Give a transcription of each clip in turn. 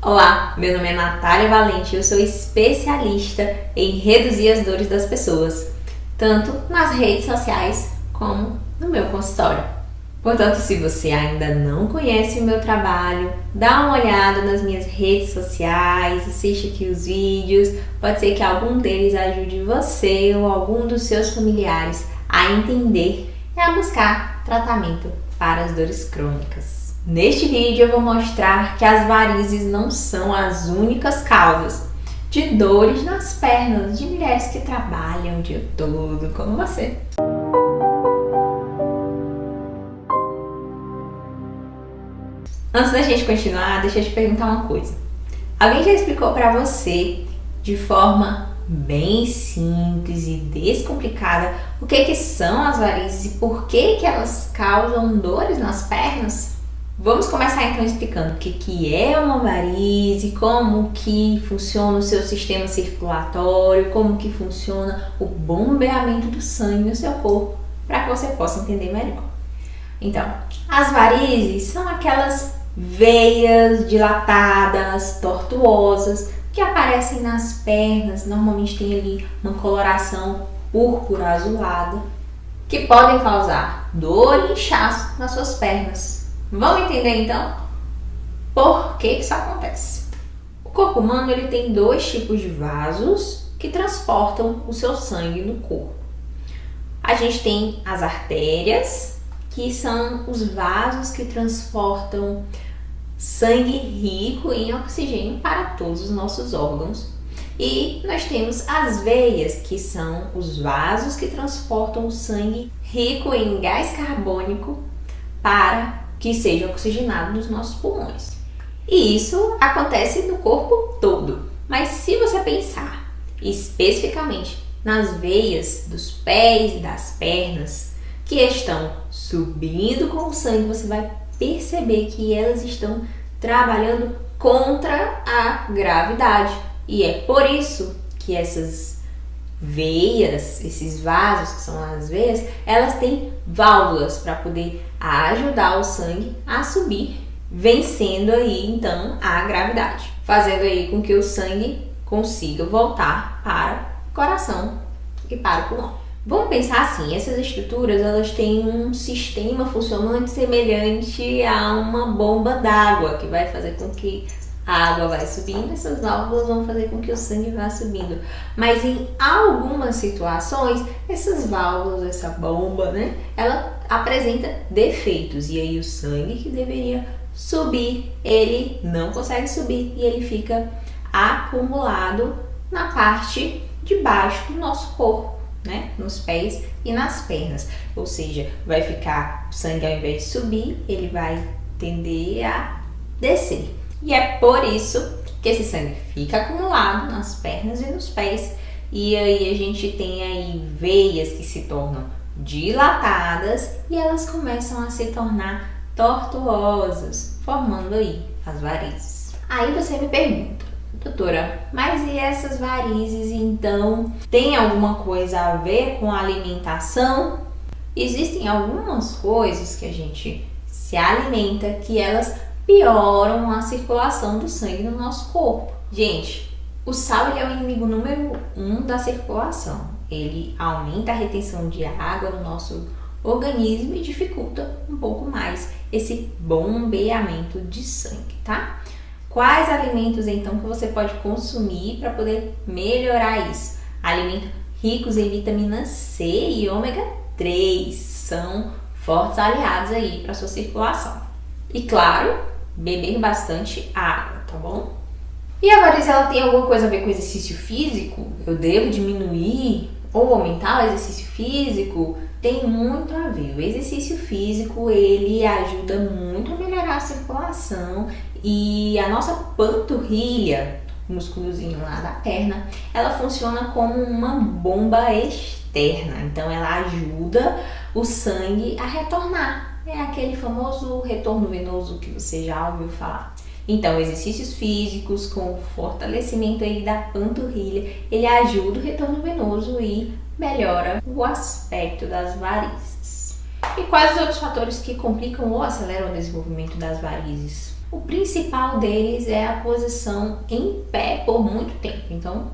Olá, meu nome é Natália Valente e eu sou especialista em reduzir as dores das pessoas, tanto nas redes sociais como no meu consultório. Portanto, se você ainda não conhece o meu trabalho, dá uma olhada nas minhas redes sociais, assiste aqui os vídeos, pode ser que algum deles ajude você ou algum dos seus familiares a entender e a buscar tratamento para as dores crônicas. Neste vídeo eu vou mostrar que as varizes não são as únicas causas de dores nas pernas de mulheres que trabalham o dia todo, como você. Antes da gente continuar, deixa eu te perguntar uma coisa. Alguém já explicou para você de forma bem simples e descomplicada o que são as varizes e por que elas causam dores nas pernas? Vamos começar então explicando o que é uma varize, como que funciona o seu sistema circulatório, como que funciona o bombeamento do sangue no seu corpo, para que você possa entender melhor. Então, as varizes são aquelas veias dilatadas, tortuosas, que aparecem nas pernas, normalmente tem ali uma coloração púrpura azulada, que podem causar dor e inchaço nas suas pernas. Vamos entender então por que isso acontece. O corpo humano ele tem dois tipos de vasos que transportam o seu sangue no corpo. A gente tem as artérias, que são os vasos que transportam sangue rico em oxigênio para todos os nossos órgãos. E nós temos as veias, que são os vasos que transportam o sangue rico em gás carbônico para que seja oxigenado nos nossos pulmões. E isso acontece no corpo todo. Mas se você pensar especificamente nas veias dos pés e das pernas que estão subindo com o sangue, você vai perceber que elas estão trabalhando contra a gravidade. E é por isso que essas veias, esses vasos que são as veias, elas têm válvulas para poder ajudar o sangue a subir, vencendo aí então a gravidade, fazendo aí com que o sangue consiga voltar para o coração e para o pulmão. Vamos pensar assim, essas estruturas elas têm um sistema funcionante semelhante a uma bomba d'água, que vai fazer com que a água vai subindo, essas válvulas vão fazer com que o sangue vá subindo. Mas em algumas situações, essas válvulas, essa bomba, ela apresenta defeitos. E aí o sangue que deveria subir, ele não consegue subir e ele fica acumulado na parte de baixo do nosso corpo, nos pés e nas pernas. Ou seja, vai ficar o sangue, ao invés de subir, ele vai tender a descer. E é por isso que esse sangue fica acumulado nas pernas e nos pés. E aí a gente tem aí veias que se tornam dilatadas e elas começam a se tornar tortuosas, formando aí as varizes. Aí você me pergunta, doutora, mas e essas varizes então tem alguma coisa a ver com a alimentação? Existem algumas coisas que a gente se alimenta que elas pioram a circulação do sangue no nosso corpo. Gente, o sal ele é o inimigo número 1 da circulação. Ele aumenta a retenção de água no nosso organismo e dificulta um pouco mais esse bombeamento de sangue, tá? Quais alimentos então que você pode consumir para poder melhorar isso? Alimentos ricos em vitamina C e ômega 3 são fortes aliados aí para sua circulação. E claro, beber bastante água, tá bom? E a varize, ela tem alguma coisa a ver com exercício físico? Eu devo diminuir ou aumentar o exercício físico? Tem muito a ver. O exercício físico, ele ajuda muito a melhorar a circulação e a nossa panturrilha, o músculozinho lá da perna, ela funciona como uma bomba externa. Então, ela ajuda o sangue a retornar. É aquele famoso retorno venoso que você já ouviu falar. Então, exercícios físicos com fortalecimento aí da panturrilha, ele ajuda o retorno venoso e melhora o aspecto das varizes. E quais os outros fatores que complicam ou aceleram o desenvolvimento das varizes? O principal deles é a posição em pé por muito tempo. Então,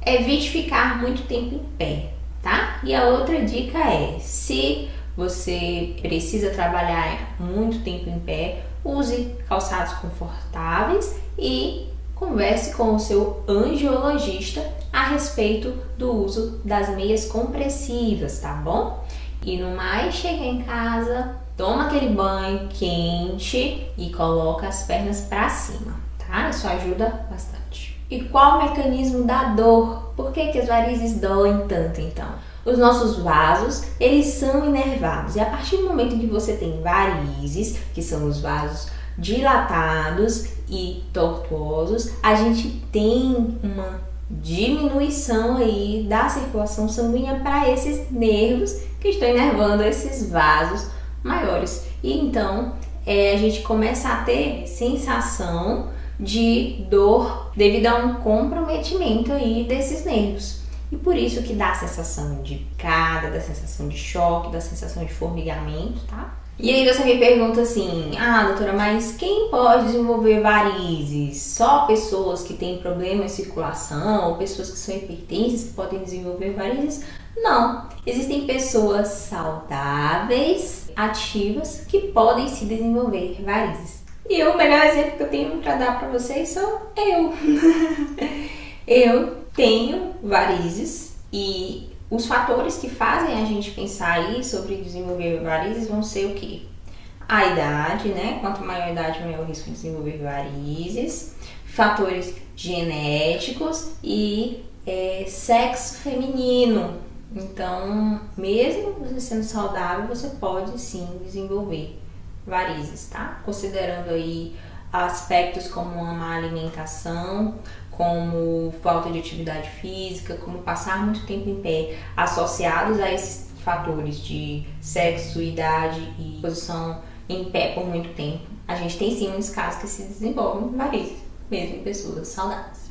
evite ficar muito tempo em pé, tá? E a outra dica é, se você precisa trabalhar muito tempo em pé, use calçados confortáveis e converse com o seu angiologista a respeito do uso das meias compressivas, tá bom? E no mais, chega em casa, toma aquele banho quente e coloca as pernas para cima, tá? Isso ajuda bastante. E qual o mecanismo da dor? Por que as varizes doem tanto então? Os nossos vasos, eles são inervados e a partir do momento que você tem varizes, que são os vasos dilatados e tortuosos, a gente tem uma diminuição aí da circulação sanguínea para esses nervos que estão inervando esses vasos maiores. E então a gente começa a ter sensação de dor devido a um comprometimento aí desses nervos. E por isso que dá a sensação de picada, dá a sensação de choque, dá a sensação de formigamento, tá? E aí você me pergunta assim, doutora, mas quem pode desenvolver varizes? Só pessoas que têm problema em circulação ou pessoas que são hipertensas que podem desenvolver varizes? Não, existem pessoas saudáveis, ativas, que podem se desenvolver varizes. E o melhor exemplo que eu tenho para dar para vocês sou eu. Eu tenho varizes e os fatores que fazem a gente pensar aí sobre desenvolver varizes vão ser o quê? A idade, né? Quanto maior a idade, maior o risco de desenvolver varizes. Fatores genéticos e sexo feminino. Então, mesmo você sendo saudável, você pode sim desenvolver varizes, tá? Considerando aí aspectos como uma má alimentação, como falta de atividade física, como passar muito tempo em pé, associados a esses fatores de sexo, idade e posição em pé por muito tempo, a gente tem sim muitos casos que se desenvolvem varizes, mesmo em pessoas saudáveis.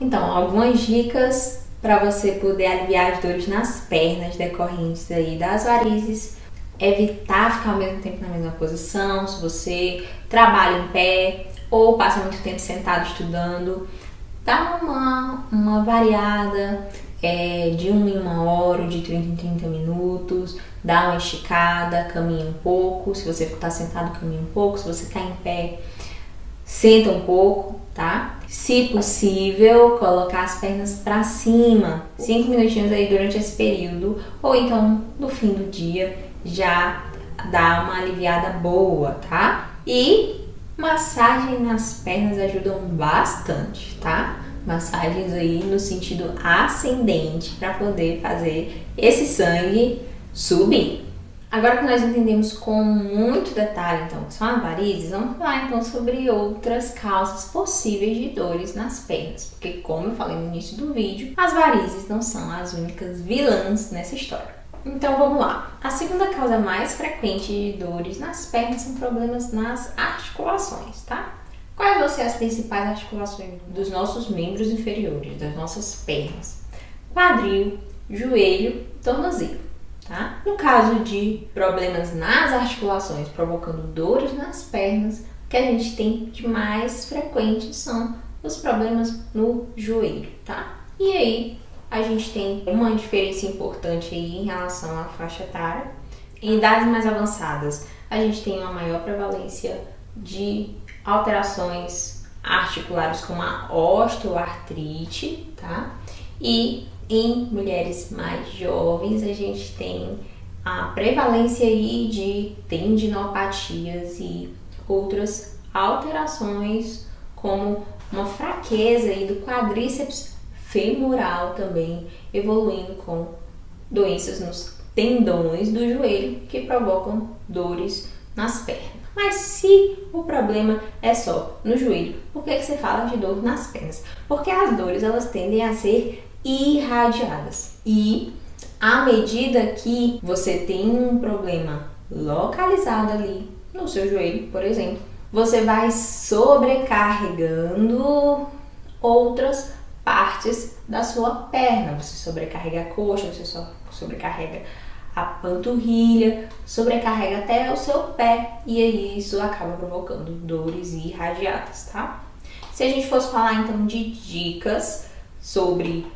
Então, algumas dicas para você poder aliviar as dores nas pernas decorrentes aí das varizes: evitar ficar ao mesmo tempo na mesma posição, se você trabalha em pé ou passa muito tempo sentado estudando, dá uma variada de 1 em 1 hora, de 30 em 30 minutos, dá uma esticada, caminha um pouco, se você está sentado caminha um pouco, se você está em pé, senta um pouco, tá? Se possível, colocar as pernas para cima, 5 minutinhos aí durante esse período, ou então no fim do dia já dá uma aliviada boa, tá? E massagem nas pernas ajudam bastante, tá? Massagens aí no sentido ascendente para poder fazer esse sangue subir. Agora que nós entendemos com muito detalhe, então, que são as varizes, vamos falar então sobre outras causas possíveis de dores nas pernas. Porque, como eu falei no início do vídeo, as varizes não são as únicas vilãs nessa história. Então vamos lá. A segunda causa mais frequente de dores nas pernas são problemas nas articulações, tá? Quais vão ser as principais articulações dos nossos membros inferiores, das nossas pernas? Quadril, joelho, tornozelo, tá? No caso de problemas nas articulações provocando dores nas pernas, o que a gente tem de mais frequente são os problemas no joelho, tá? E aí a gente tem uma diferença importante aí em relação à faixa etária. Em idades mais avançadas, a gente tem uma maior prevalência de alterações articulares como a osteoartrite, tá? E em mulheres mais jovens, a gente tem a prevalência aí de tendinopatias e outras alterações, como uma fraqueza aí do quadríceps femoral também, evoluindo com doenças nos tendões do joelho que provocam dores nas pernas. Mas se o problema é só no joelho, por que você fala de dor nas pernas? Porque as dores elas tendem a ser irradiadas. E à medida que você tem um problema localizado ali no seu joelho, por exemplo, você vai sobrecarregando outras partes da sua perna. Você sobrecarrega a coxa, você sobrecarrega a panturrilha, sobrecarrega até o seu pé e aí isso acaba provocando dores irradiadas, tá? Se a gente fosse falar então de dicas sobre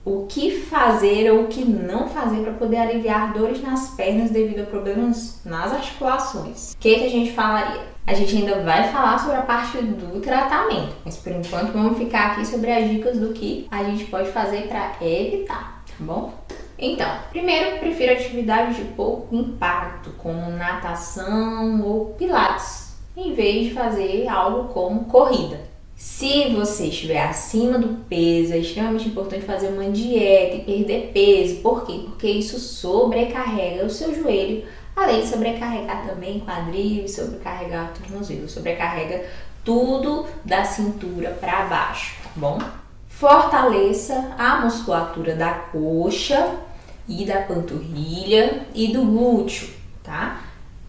o que fazer ou o que não fazer para poder aliviar dores nas pernas devido a problemas nas articulações, o que a gente falaria? A gente ainda vai falar sobre a parte do tratamento, mas por enquanto vamos ficar aqui sobre as dicas do que a gente pode fazer para evitar, tá bom? Então, primeiro, prefiro atividades de pouco impacto, como natação ou pilates, em vez de fazer algo como corrida. Se você estiver acima do peso, é extremamente importante fazer uma dieta e perder peso. Por quê? Porque isso sobrecarrega o seu joelho, além de sobrecarregar também quadril, sobrecarregar tornozelo, sobrecarrega tudo da cintura para baixo, tá bom? Fortaleça a musculatura da coxa e da panturrilha e do glúteo, tá?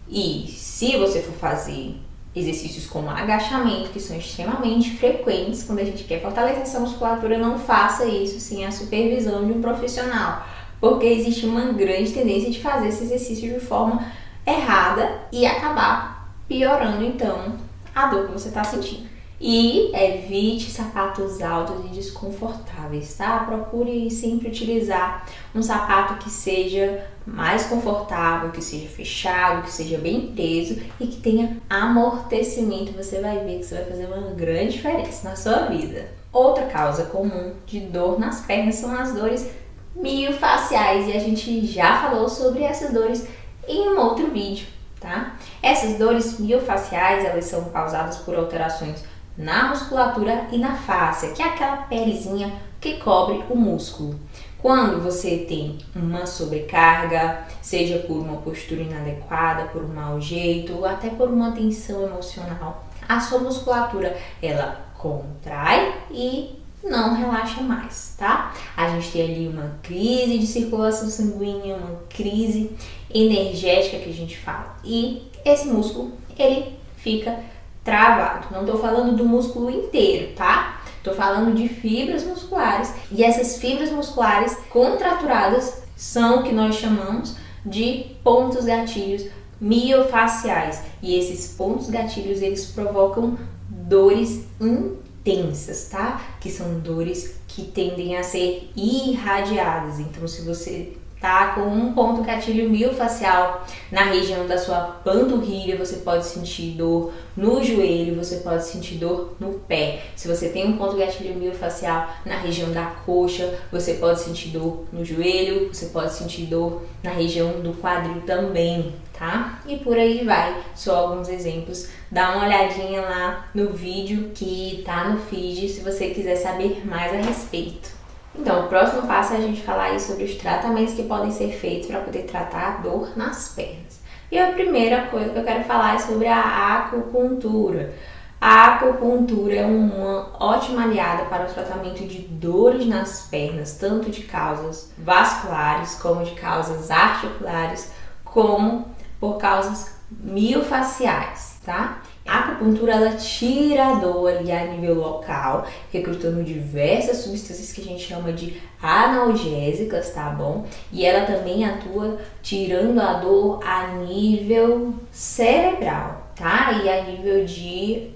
E se você for fazer exercícios como agachamento, que são extremamente frequentes quando a gente quer fortalecer essa musculatura, não faça isso sem a supervisão de um profissional, porque existe uma grande tendência de fazer esse exercício de forma errada e acabar piorando então a dor que você está sentindo. E evite sapatos altos e desconfortáveis, tá? Procure sempre utilizar um sapato que seja mais confortável, que seja fechado, que seja bem preso e que tenha amortecimento. Você vai ver que isso vai fazer uma grande diferença na sua vida. Outra causa comum de dor nas pernas são as dores miofaciais e a gente já falou sobre essas dores em um outro vídeo, tá? Essas dores miofaciais, elas são causadas por alterações na musculatura e na fáscia, que é aquela pelezinha que cobre o músculo. Quando você tem uma sobrecarga, seja por uma postura inadequada, por um mau jeito, ou até por uma tensão emocional, a sua musculatura, ela contrai e não relaxa mais, tá? A gente tem ali uma crise de circulação sanguínea, uma crise energética que a gente fala. E esse músculo, ele fica travado. Não tô falando do músculo inteiro, tá? Tô falando de fibras musculares. E essas fibras musculares contraturadas são o que nós chamamos de pontos gatilhos miofaciais. E esses pontos gatilhos, eles provocam dores intensas, tá? Que são dores que tendem a ser irradiadas. Então, se você tá com um ponto gatilho miofacial na região da sua panturrilha, você pode sentir dor no joelho, você pode sentir dor no pé. Se você tem um ponto gatilho miofacial na região da coxa, você pode sentir dor no joelho, você pode sentir dor na região do quadril também, tá? E por aí vai, só alguns exemplos. Dá uma olhadinha lá no vídeo que tá no feed se você quiser saber mais a respeito. Então, o próximo passo é a gente falar aí sobre os tratamentos que podem ser feitos para poder tratar a dor nas pernas. E a primeira coisa que eu quero falar é sobre a acupuntura. A acupuntura é uma ótima aliada para o tratamento de dores nas pernas, tanto de causas vasculares, como de causas articulares, como por causas miofaciais, tá? A acupuntura, ela tira a dor ali a nível local, recrutando diversas substâncias que a gente chama de analgésicas, tá bom? E ela também atua tirando a dor a nível cerebral, tá? E a nível de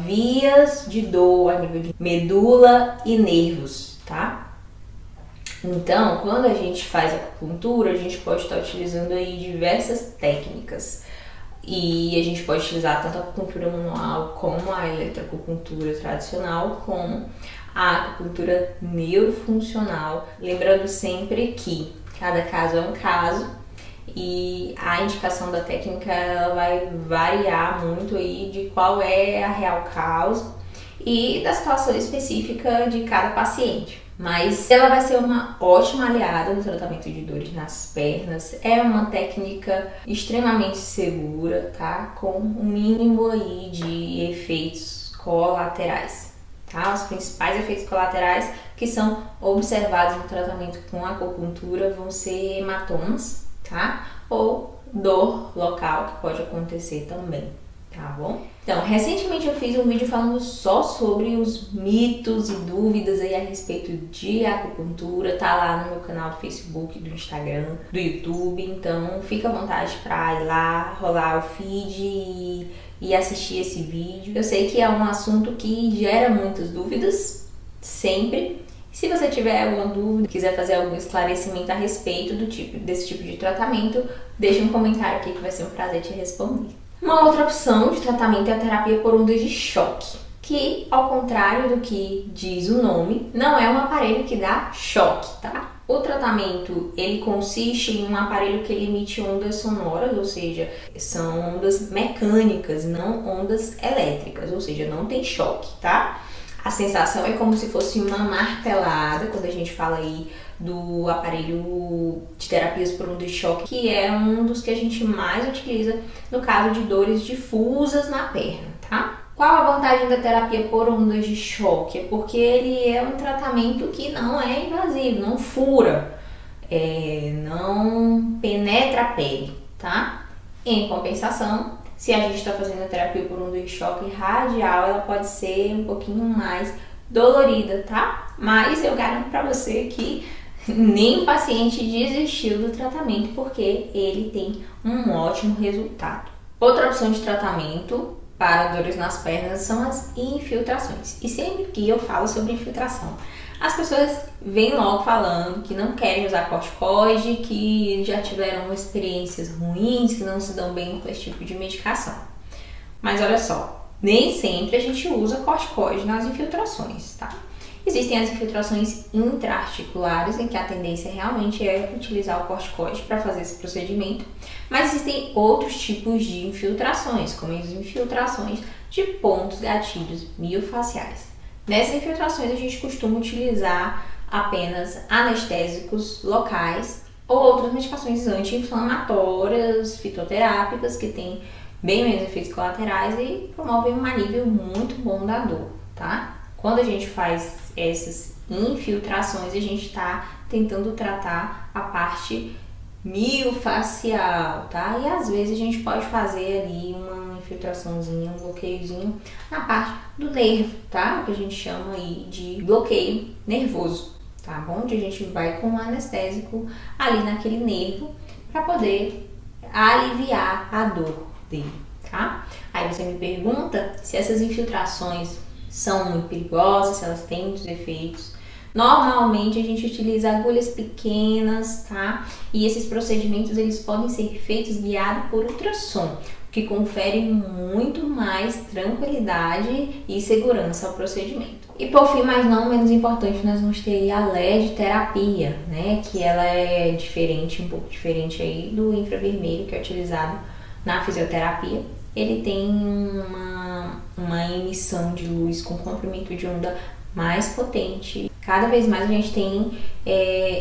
vias de dor, a nível de medula e nervos, tá? Então, quando a gente faz acupuntura, a gente pode estar utilizando aí diversas técnicas. E a gente pode utilizar tanto a acupuntura manual como a eletroacupuntura tradicional, como a acupuntura neurofuncional. Lembrando sempre que cada caso é um caso e a indicação da técnica ela vai variar muito aí de qual é a real causa e da situação específica de cada paciente. Mas ela vai ser uma ótima aliada no tratamento de dores nas pernas. É uma técnica extremamente segura, tá? Com um mínimo aí de efeitos colaterais, tá? Os principais efeitos colaterais que são observados no tratamento com acupuntura vão ser hematomas, tá? Ou dor local, que pode acontecer também, tá bom? Então, recentemente eu fiz um vídeo falando só sobre os mitos e dúvidas aí a respeito de acupuntura, tá lá no meu canal do Facebook, do Instagram, do YouTube, então fica à vontade para ir lá, rolar o feed e assistir esse vídeo. Eu sei que é um assunto que gera muitas dúvidas, sempre. Se você tiver alguma dúvida, quiser fazer algum esclarecimento a respeito desse tipo de tratamento, deixa um comentário aqui que vai ser um prazer te responder. Uma outra opção de tratamento é a terapia por ondas de choque, que, ao contrário do que diz o nome, não é um aparelho que dá choque, tá? O tratamento, ele consiste em um aparelho que emite ondas sonoras, ou seja, são ondas mecânicas, não ondas elétricas, ou seja, não tem choque, tá? A sensação é como se fosse uma martelada, quando a gente fala aí do aparelho de terapias por ondas de choque, que é um dos que a gente mais utiliza no caso de dores difusas na perna, tá? Qual a vantagem da terapia por ondas de choque? É porque ele é um tratamento que não é invasivo, não fura, não penetra a pele, tá? Em compensação, se a gente está fazendo a terapia por onda de choque radial, ela pode ser um pouquinho mais dolorida, tá? Mas eu garanto para você que nem o paciente desistiu do tratamento porque ele tem um ótimo resultado. Outra opção de tratamento para dores nas pernas são as infiltrações. E sempre que eu falo sobre infiltração, as pessoas vêm logo falando que não querem usar corticoide, que já tiveram experiências ruins, que não se dão bem com esse tipo de medicação. Mas olha só, nem sempre a gente usa corticoide nas infiltrações, tá? Existem as infiltrações intraarticulares, em que a tendência realmente é utilizar o corticoide para fazer esse procedimento, mas existem outros tipos de infiltrações, como as infiltrações de pontos gatilhos miofaciais. Nessas infiltrações a gente costuma utilizar apenas anestésicos locais ou outras medicações anti-inflamatórias, fitoterápicas, que têm bem menos efeitos colaterais e promovem um alívio muito bom da dor, tá? Quando a gente faz essas infiltrações, a gente está tentando tratar a parte miofacial, tá? E às vezes a gente pode fazer ali uma infiltraçãozinha, um bloqueiozinho na parte do nervo, tá? Que a gente chama aí de bloqueio nervoso, tá bom? Onde a gente vai com um anestésico ali naquele nervo para poder aliviar a dor dele, tá? Aí você me pergunta se essas infiltrações são muito perigosas, se elas têm muitos efeitos. Normalmente a gente utiliza agulhas pequenas, tá? E esses procedimentos eles podem ser feitos guiados por ultrassom, o que confere muito mais tranquilidade e segurança ao procedimento. E por fim, mas não menos importante, nós vamos ter a LED-terapia, né? Que ela é diferente, um pouco diferente aí do infravermelho que é utilizado na fisioterapia. Ele tem uma emissão de luz com comprimento de onda mais potente. Cada vez mais a gente tem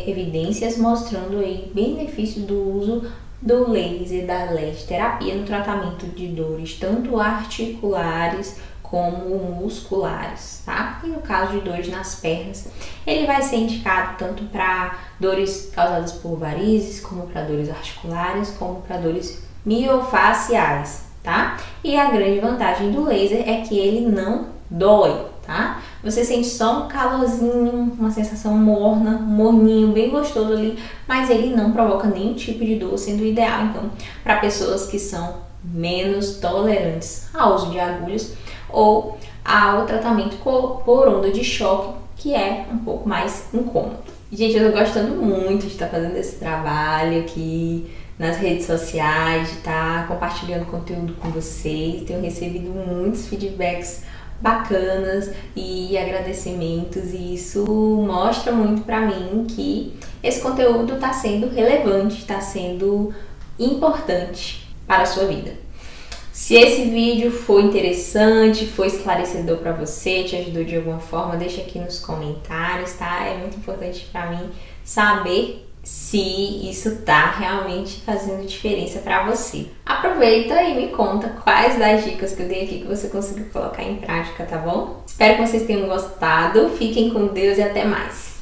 evidências mostrando aí benefícios do uso do laser, da LED-terapia no tratamento de dores tanto articulares como musculares, tá? E no caso de dores nas pernas, ele vai ser indicado tanto para dores causadas por varizes, como para dores articulares, como para dores miofaciais, tá? E a grande vantagem do laser é que ele não dói, tá? Você sente só um calorzinho, uma sensação morna, um morninho bem gostoso ali, mas ele não provoca nenhum tipo de dor, sendo ideal, então, para pessoas que são menos tolerantes ao uso de agulhas ou ao tratamento por onda de choque, que é um pouco mais incômodo. Gente, eu tô gostando muito de estar fazendo esse trabalho aqui nas redes sociais, de estar compartilhando conteúdo com vocês. Tenho recebido muitos feedbacks bacanas e agradecimentos, e isso mostra muito para mim que esse conteúdo está sendo relevante, está sendo importante para a sua vida. Se esse vídeo foi interessante, foi esclarecedor para você, te ajudou de alguma forma, deixa aqui nos comentários, tá? É muito importante para mim saber se isso tá realmente fazendo diferença para você. Aproveita e me conta quais das dicas que eu dei aqui que você conseguiu colocar em prática, tá bom? Espero que vocês tenham gostado, fiquem com Deus e até mais!